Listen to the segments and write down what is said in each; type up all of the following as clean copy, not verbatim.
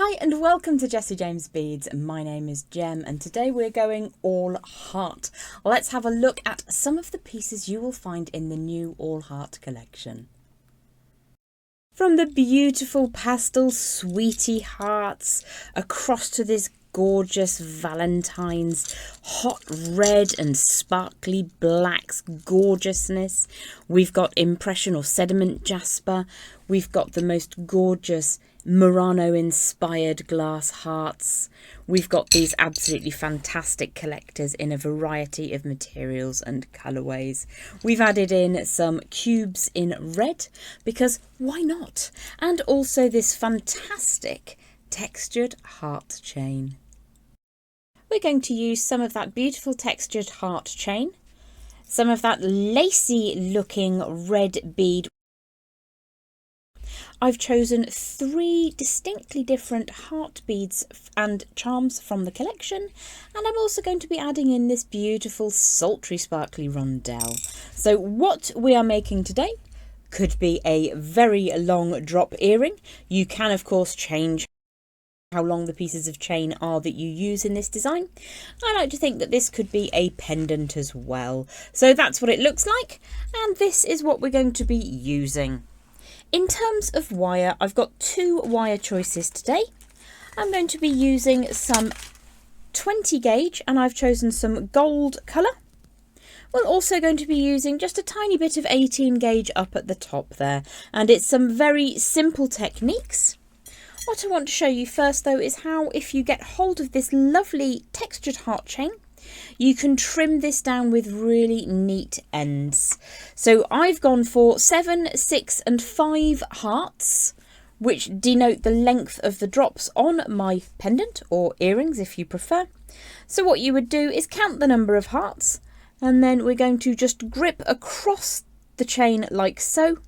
Hi and welcome to Jessie James Beads. My name is Jem and today we're going all heart. Let's have a look at some of the pieces you will find in the new all heart collection. From the beautiful pastel sweetie hearts across to this gorgeous Valentine's hot red and sparkly blacks gorgeousness. We've got impression or sediment jasper. We've got the most gorgeous Murano inspired glass hearts. We've got these absolutely fantastic collectors in a variety of materials and colourways. We've added in some cubes in red because why not? And also this fantastic textured heart chain. We're going to use some of that beautiful textured heart chain, some of that lacy looking red bead. I've chosen 3 distinctly different heart beads and charms from the collection, and I'm also going to be adding in this beautiful sultry sparkly rondelle. So what we are making today could be a very long drop earring. You can of course change how long the pieces of chain are that you use in this design. I like to think that this could be a pendant as well. So that's what it looks like, and this is what we're going to be using. In terms of wire, I've got 2 wire choices today. I'm going to be using some 20 gauge and I've chosen some gold colour. We're also going to be using just a tiny bit of 18 gauge up at the top there, and it's some very simple techniques. What I want to show you first though is how, if you get hold of this lovely textured heart chain, you can trim this down with really neat ends. So I've gone for 7, 6 and 5 hearts, which denote the length of the drops on my pendant or earrings if you prefer. So what you would do is count the number of hearts, and then we're going to just grip across the chain like so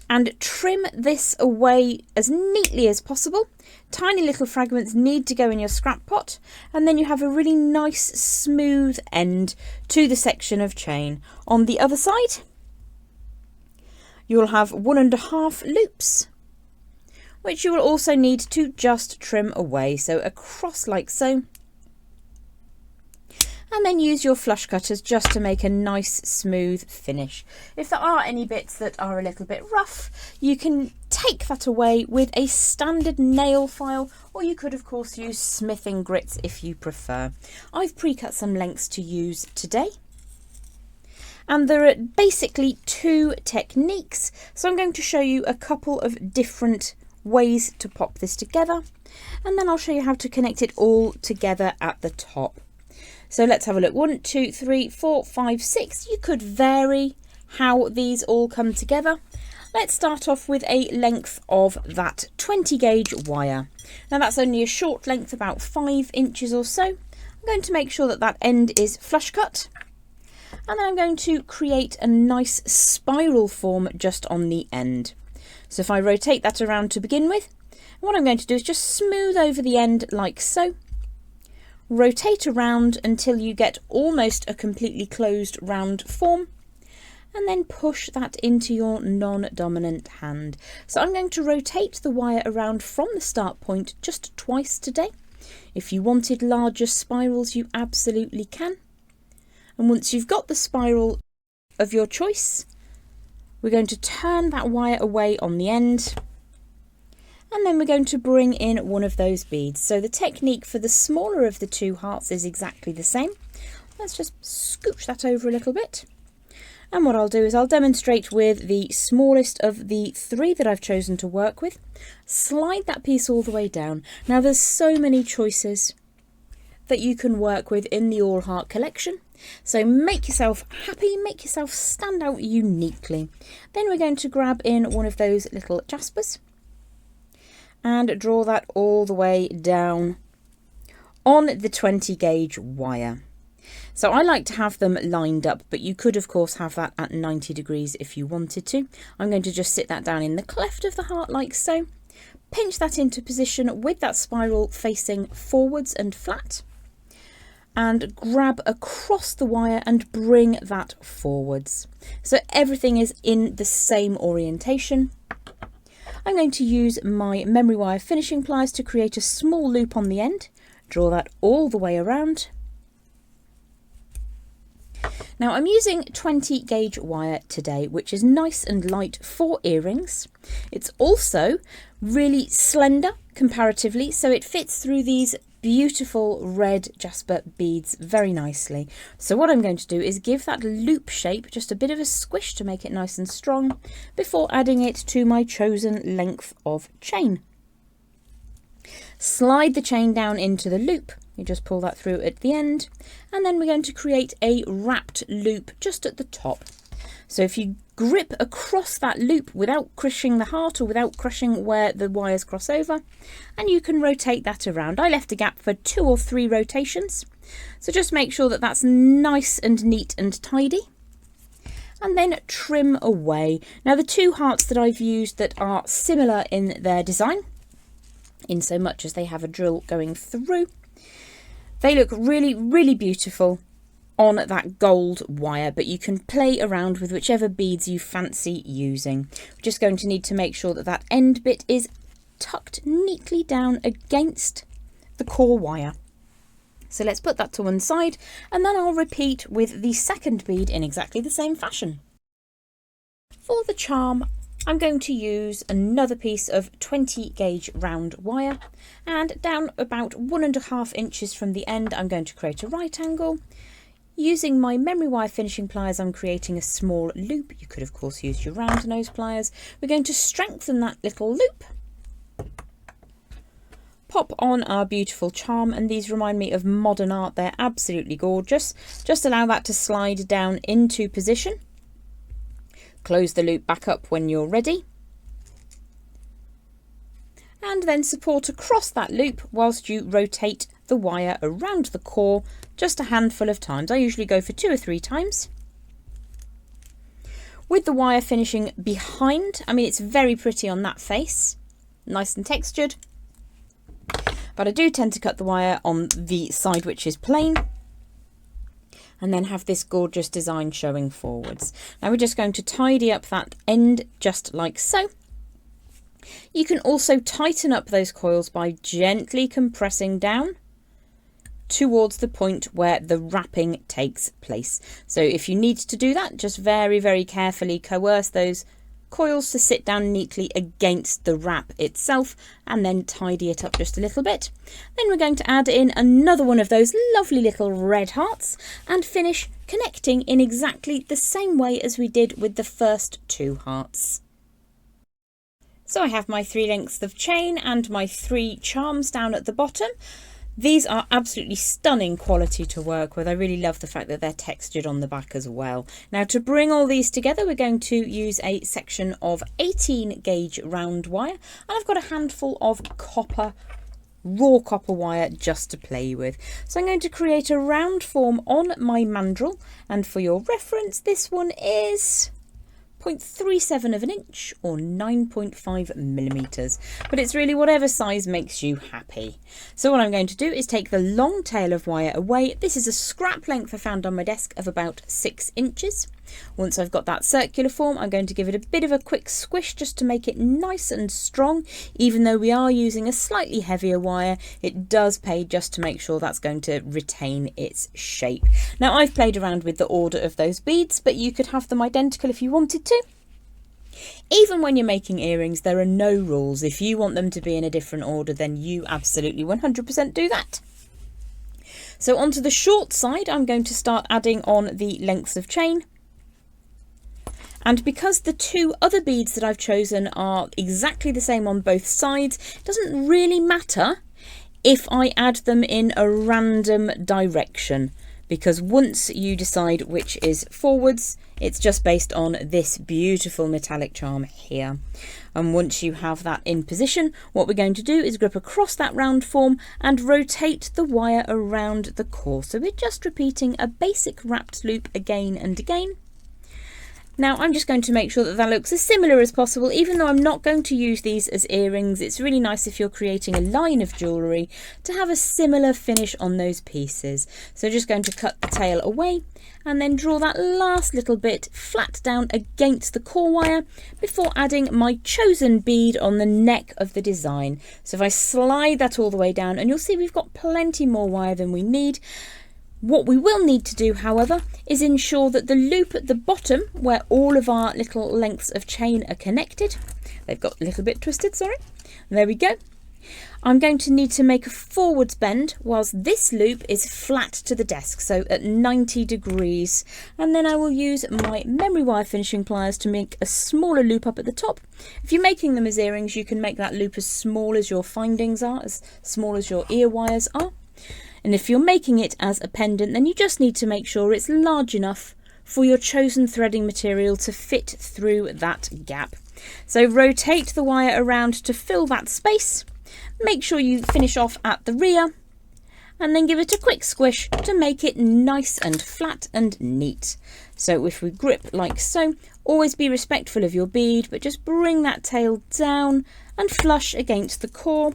and trim this away as neatly as possible. Tiny little fragments need to go in your scrap pot, and then you have a really nice smooth end to the section of chain. On the other side, you'll have 1.5 loops, which you will also need to just trim away. So across like so. And then use your flush cutters just to make a nice smooth finish. If there are any bits that are a little bit rough, you can take that away with a standard nail file, or you could of course use smithing grits if you prefer. I've pre-cut some lengths to use today. And there are basically 2 techniques, so I'm going to show you a couple of different ways to pop this together, and then I'll show you how to connect it all together at the top. So let's have a look. 1, 2, 3, 4, 5, 6. You could vary how these all come together. Let's start off with a length of that 20 gauge wire. Now that's only a short length, about 5 inches or so. I'm going to make sure that that end is flush cut. And then I'm going to create a nice spiral form just on the end. So if I rotate that around to begin with, what I'm going to do is just smooth over the end like so. Rotate around until you get almost a completely closed round form, and then push that into your non-dominant hand. So I'm going to rotate the wire around from the start point just twice today. If you wanted larger spirals, you absolutely can. And once you've got the spiral of your choice, we're going to turn that wire away on the end, and then we're going to bring in one of those beads. So the technique for the smaller of the 2 hearts is exactly the same. Let's just scooch that over a little bit. And what I'll do is I'll demonstrate with the smallest of the 3 that I've chosen to work with. Slide that piece all the way down. Now there's so many choices that you can work with in the all heart collection. So make yourself happy, make yourself stand out uniquely. Then we're going to grab in one of those little jaspers and draw that all the way down on the 20 gauge wire. So I like to have them lined up, but you could of course have that at 90 degrees if you wanted to. I'm going to just sit that down in the cleft of the heart like so. Pinch that into position with that spiral facing forwards and flat, and grab across the wire and bring that forwards. So everything is in the same orientation. I'm going to use my memory wire finishing pliers to create a small loop on the end. Draw that all the way around. Now I'm using 20 gauge wire today, which is nice and light for earrings. It's also really slender comparatively, so it fits through these beautiful red jasper beads very nicely. So what I'm going to do is give that loop shape just a bit of a squish to make it nice and strong before adding it to my chosen length of chain. Slide the chain down into the loop. You just pull that through at the end, and then we're going to create a wrapped loop just at the top. So if you grip across that loop without crushing the heart or without crushing where the wires cross over, and you can rotate that around. I left a gap for 2 or 3 rotations, so just make sure that that's nice and neat and tidy. And then trim away. Now the 2 hearts that I've used that are similar in their design, in so much as they have a drill going through, they look really, really beautiful on that gold wire, but you can play around with whichever beads you fancy using. We're just going to need to make sure that that end bit is tucked neatly down against the core wire. So let's put that to one side, and then I'll repeat with the second bead in exactly the same fashion. For the charm, I'm going to use another piece of 20 gauge round wire, and down about 1.5 inches from the end I'm going to create a right angle. Using my memory wire finishing pliers, I'm creating a small loop. You could of course use your round nose pliers. We're going to strengthen that little loop, pop on our beautiful charm, and these remind me of modern art. They're absolutely gorgeous. Just allow that to slide down into position. Close the loop back up when you're ready, and then support across that loop whilst you rotate the wire around the core just a handful of times. I usually go for 2 or 3 times. With the wire finishing behind, I mean, it's very pretty on that face, nice and textured, but I do tend to cut the wire on the side which is plain, and then have this gorgeous design showing forwards. Now we're just going to tidy up that end just like so. You can also tighten up those coils by gently compressing down towards the point where the wrapping takes place. So if you need to do that, just very, very carefully coerce those coils to sit down neatly against the wrap itself, and then tidy it up just a little bit. Then we're going to add in another one of those lovely little red hearts and finish connecting in exactly the same way as we did with the first 2 hearts. So I have my 3 lengths of chain and my 3 charms down at the bottom. These are absolutely stunning quality to work with. I really love the fact that they're textured on the back as well. Now to bring all these together, we're going to use a section of 18 gauge round wire, and I've got a handful of raw copper wire just to play with. So I'm going to create a round form on my mandrel, and for your reference, this one is 0.37 of an inch or 9.5 millimeters, but it's really whatever size makes you happy. So what I'm going to do is take the long tail of wire away. This is a scrap length I found on my desk of about 6 inches. Once I've got that circular form, I'm going to give it a bit of a quick squish just to make it nice and strong. Even though we are using a slightly heavier wire, it does pay just to make sure that's going to retain its shape. Now I've played around with the order of those beads, but you could have them identical if you wanted to. Even when you're making earrings, there are no rules. If you want them to be in a different order, then you absolutely 100% do that. So onto the short side, I'm going to start adding on the lengths of chain. And because the 2 other beads that I've chosen are exactly the same on both sides, it doesn't really matter if I add them in a random direction, because once you decide which is forwards, it's just based on this beautiful metallic charm here. And once you have that in position, what we're going to do is grip across that round form and rotate the wire around the core. So we're just repeating a basic wrapped loop again and again. Now I'm just going to make sure that that looks as similar as possible, even though I'm not going to use these as earrings. It's really nice if you're creating a line of jewellery to have a similar finish on those pieces. So just going to cut the tail away and then draw that last little bit flat down against the core wire before adding my chosen bead on the neck of the design. So if I slide that all the way down, and you'll see we've got plenty more wire than we need. What we will need to do, however, is ensure that the loop at the bottom, where all of our little lengths of chain are connected, they've got a little bit twisted, sorry, there we go. I'm going to need to make a forwards bend whilst this loop is flat to the desk, so at 90 degrees. And then I will use my memory wire finishing pliers to make a smaller loop up at the top. If you're making them as earrings, you can make that loop as small as your findings are, as small as your ear wires are. And if you're making it as a pendant, then you just need to make sure it's large enough for your chosen threading material to fit through that gap. So rotate the wire around to fill that space. Make sure you finish off at the rear and then give it a quick squish to make it nice and flat and neat. So if we grip like so, always be respectful of your bead, but just bring that tail down and flush against the core.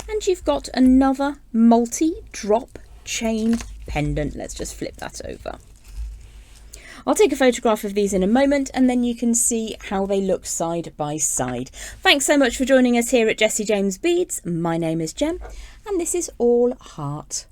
And you've got another multi-drop chain pendant. Let's just flip that over. I'll take a photograph of these in a moment and then you can see how they look side by side. Thanks so much for joining us here at Jessie James Beads. My name is Jem and this is all heart.